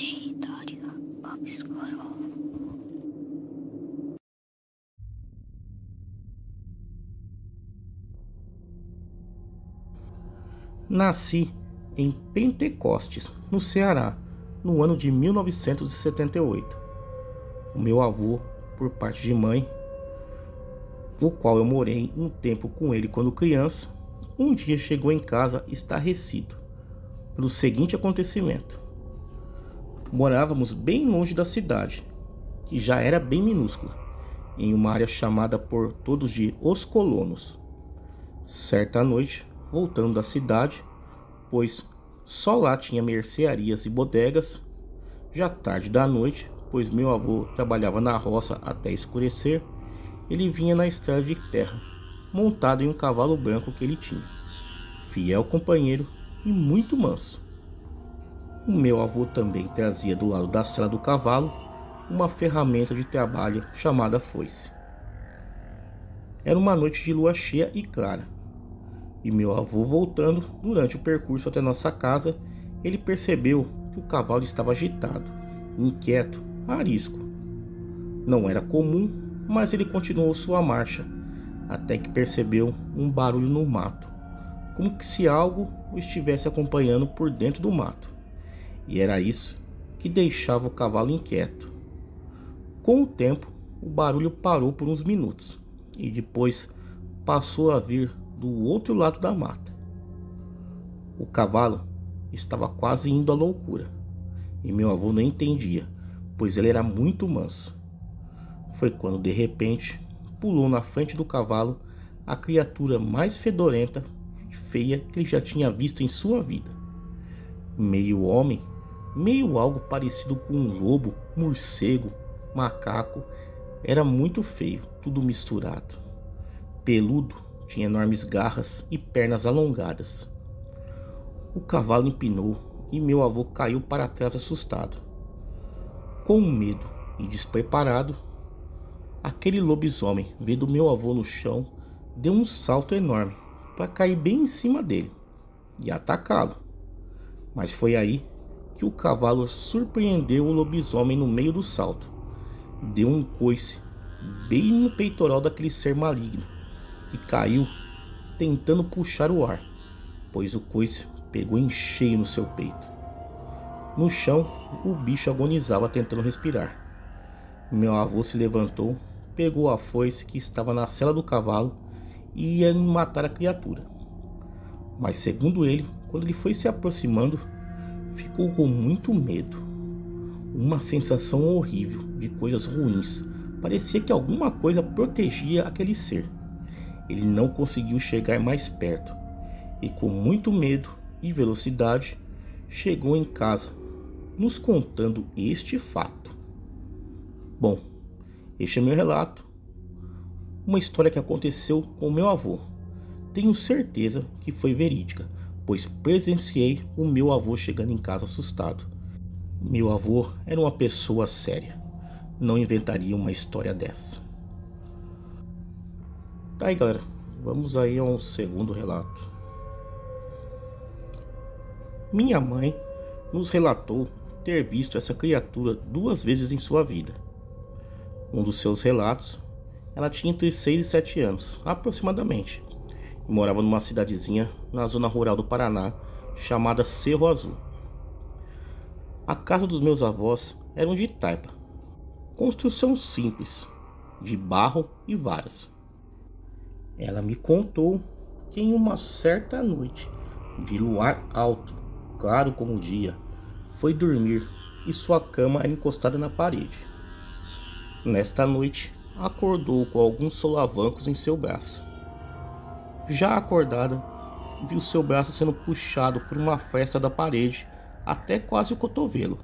내 다리가 깜찍거려. Nasci em Pentecostes, no Ceará, no ano de 1978. O meu avô, por parte de mãe, o qual eu morei um tempo com ele quando criança, um dia chegou em casa estarrecido pelo seguinte acontecimento. Morávamos bem longe da cidade, que já era bem minúscula, em uma área chamada por todos de Os Colonos. Certa noite, voltando da cidade, pois só lá tinha mercearias e bodegas, já tarde da noite, pois meu avô trabalhava na roça até escurecer, ele vinha na estrada de terra, montado em um cavalo branco que ele tinha, fiel companheiro e muito manso. O meu avô também trazia do lado da sela do cavalo uma ferramenta de trabalho chamada foice. Era uma noite de lua cheia e clara, e meu avô voltando, durante o percurso até nossa casa, ele percebeu que o cavalo estava agitado, inquieto, arisco. Não era comum, mas ele continuou sua marcha, até que percebeu um barulho no mato, como que se algo o estivesse acompanhando por dentro do mato. E era isso que deixava o cavalo inquieto. Com o tempo, o barulho parou por uns minutos, e depois passou a vir do outro lado da mata. O cavalo estava quase indo à loucura, e meu avô não entendia, pois ele era muito manso. Foi quando de repente pulou na frente do cavalo a criatura mais fedorenta e feia que ele já tinha visto em sua vida. Meio homem, meio algo parecido com um lobo, morcego, macaco, era muito feio, tudo misturado. Peludo, tinha enormes garras e pernas alongadas. O cavalo empinou e meu avô caiu para trás assustado. Com medo e despreparado, aquele lobisomem, vendo meu avô no chão, deu um salto enorme para cair bem em cima dele e atacá-lo. Mas foi aí que o cavalo surpreendeu o lobisomem no meio do salto. Deu um coice bem no peitoral daquele ser maligno, que caiu tentando puxar o ar, pois o coice pegou em cheio no seu peito. No chão, o bicho agonizava tentando respirar. Meu avô se levantou, pegou a foice que estava na sela do cavalo e ia matar a criatura. Mas segundo ele, quando ele foi se aproximando, ficou com muito medo. Uma sensação horrível de coisas ruins. Parecia que alguma coisa protegia aquele ser. Ele não conseguiu chegar mais perto e, com muito medo e velocidade, chegou em casa, nos contando este fato. Bom, este é meu relato. Uma história que aconteceu com meu avô. Tenho certeza que foi verídica, pois presenciei o meu avô chegando em casa assustado. Meu avô era uma pessoa séria. Não inventaria uma história dessa. Tá aí, galera, vamos aí a um segundo relato. Minha mãe nos relatou ter visto essa criatura 2 vezes em sua vida. Um dos seus relatos, ela tinha entre 6 e 7 anos, aproximadamente, e morava numa cidadezinha na zona rural do Paraná, chamada Cerro Azul. A casa dos meus avós era de taipa, construção simples, de barro e varas. Ela me contou que em uma certa noite, de luar alto, claro como o dia, foi dormir e sua cama era encostada na parede. Nesta noite, acordou com alguns solavancos em seu braço. Já acordada, viu seu braço sendo puxado por uma fresta da parede até quase o cotovelo.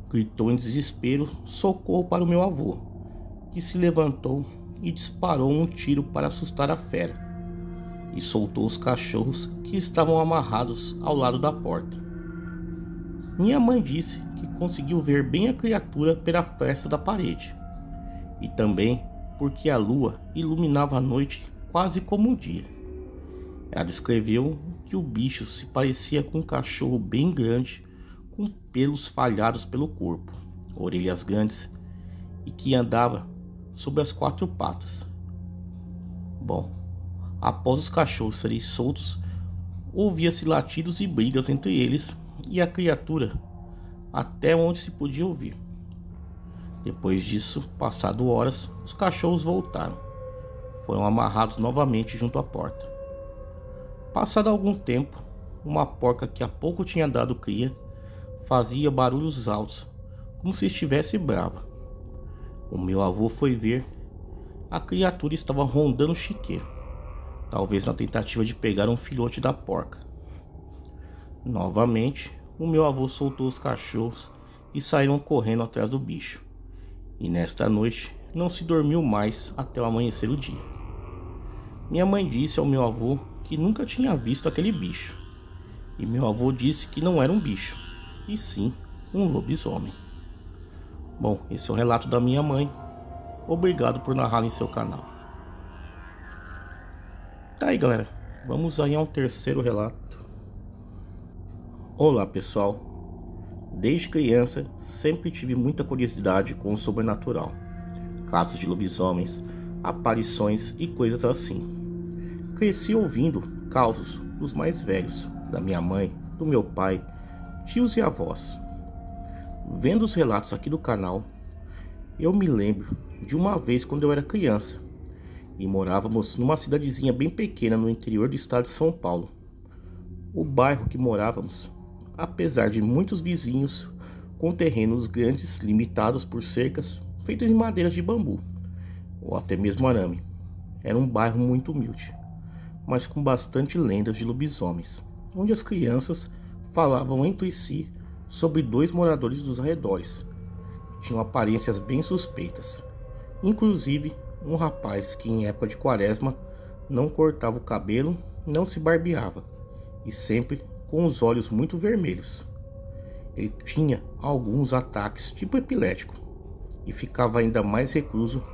Gritou em desespero socorro para o meu avô, que se levantou e disparou um tiro para assustar a fera, e soltou os cachorros que estavam amarrados ao lado da porta. Minha mãe disse que conseguiu ver bem a criatura pela fresta da parede, e também porque a lua iluminava a noite quase como o dia. Ela descreveu que o bicho se parecia com um cachorro bem grande, com pelos falhados pelo corpo, orelhas grandes e que andava sobre as 4 patas. Bom, após os cachorros serem soltos, ouvia-se latidos e brigas entre eles e a criatura até onde se podia ouvir. Depois disso, passado horas, os cachorros voltaram. Foram amarrados novamente junto à porta. Passado algum tempo, uma porca que há pouco tinha dado cria fazia barulhos altos, como se estivesse brava. O meu avô foi ver. A criatura estava rondando o chiqueiro, talvez na tentativa de pegar um filhote da porca. Novamente, o meu avô soltou os cachorros e saíram correndo atrás do bicho. E nesta noite não se dormiu mais até o amanhecer do dia. Minha mãe disse ao meu avô que nunca tinha visto aquele bicho. E meu avô disse que não era um bicho, e sim um lobisomem. Bom, esse é o relato da minha mãe. Obrigado por narrar em seu canal. Tá aí, galera, vamos aí a um terceiro relato. Olá, pessoal. Desde criança sempre tive muita curiosidade com o sobrenatural, casos de lobisomens, aparições e coisas assim. Cresci ouvindo causos dos mais velhos, da minha mãe, do meu pai, tios e avós. Vendo os relatos aqui do canal, eu me lembro de uma vez quando eu era criança e morávamos numa cidadezinha bem pequena no interior do estado de São Paulo. O bairro que morávamos, apesar de muitos vizinhos com terrenos grandes limitados por cercas feitas de madeiras de bambu ou até mesmo arame, era um bairro muito humilde, mas com bastante lendas de lobisomens, onde as crianças falavam entre si sobre 2 moradores dos arredores. Tinham aparências bem suspeitas, inclusive um rapaz que em época de quaresma não cortava o cabelo, não se barbeava e sempre com os olhos muito vermelhos. Ele tinha alguns ataques tipo epilético e ficava ainda mais recluso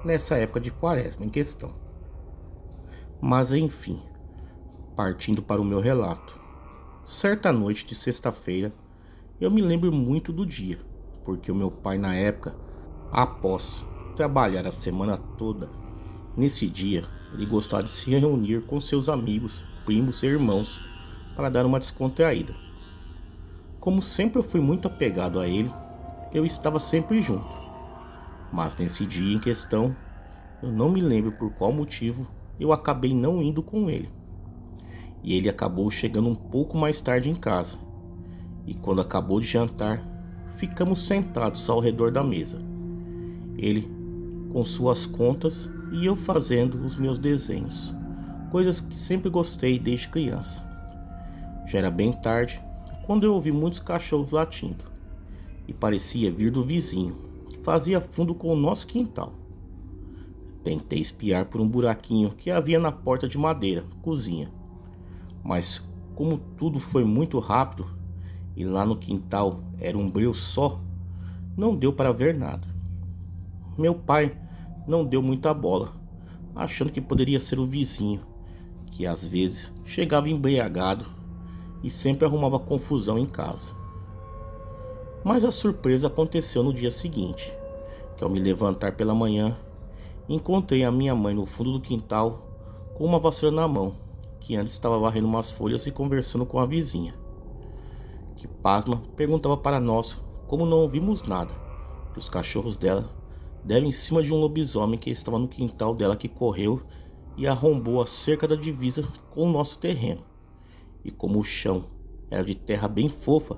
nessa época de quaresma em questão. Mas enfim, partindo para o meu relato. Certa noite de sexta-feira, eu me lembro muito do dia, porque o meu pai na época, após trabalhar a semana toda, nesse dia ele gostava de se reunir com seus amigos, primos e irmãos para dar uma descontraída. Como sempre eu fui muito apegado a ele, eu estava sempre junto. Mas nesse dia em questão, eu não me lembro por qual motivo eu acabei não indo com ele. E ele acabou chegando um pouco mais tarde em casa. E quando acabou de jantar, ficamos sentados ao redor da mesa. Ele com suas contas e eu fazendo os meus desenhos, coisas que sempre gostei desde criança. Já era bem tarde quando eu ouvi muitos cachorros latindo, e parecia vir do vizinho, que fazia fundo com o nosso quintal. Tentei espiar por um buraquinho que havia na porta de madeira, cozinha, mas como tudo foi muito rápido e lá no quintal era um breu só, não deu para ver nada. Meu pai não deu muita bola, achando que poderia ser o vizinho, que às vezes chegava embriagado e sempre arrumava confusão em casa. Mas a surpresa aconteceu no dia seguinte, que ao me levantar pela manhã, encontrei a minha mãe no fundo do quintal com uma vassoura na mão, que antes estava varrendo umas folhas e conversando com a vizinha, que pasma perguntava para nós como não ouvimos nada, que os cachorros dela deram em cima de um lobisomem que estava no quintal dela, que correu e arrombou a cerca da divisa com o nosso terreno. E como o chão era de terra bem fofa,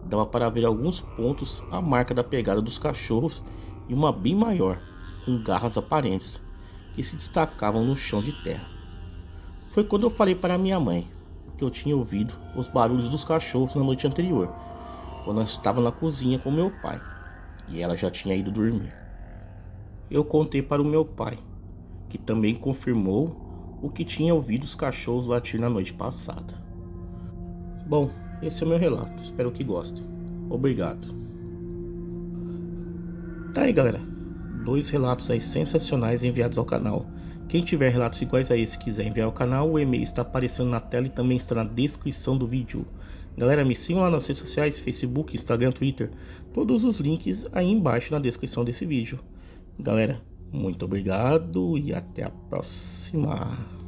dava para ver alguns pontos a marca da pegada dos cachorros e uma bem maior, com garras aparentes, que se destacavam no chão de terra. Foi quando eu falei para minha mãe que eu tinha ouvido os barulhos dos cachorros na noite anterior, quando eu estava na cozinha com meu pai, e ela já tinha ido dormir. Eu contei para o meu pai, que também confirmou o que tinha ouvido os cachorros latir na noite passada. Bom, esse é o meu relato, espero que gostem. Obrigado. Tá aí, galera, 2 relatos aí sensacionais enviados ao canal. Quem tiver relatos iguais a esse e quiser enviar ao canal, o e-mail está aparecendo na tela e também está na descrição do vídeo. Galera, me sigam lá nas redes sociais, Facebook, Instagram, Twitter. Todos os links aí embaixo na descrição desse vídeo. Galera, muito obrigado e até a próxima.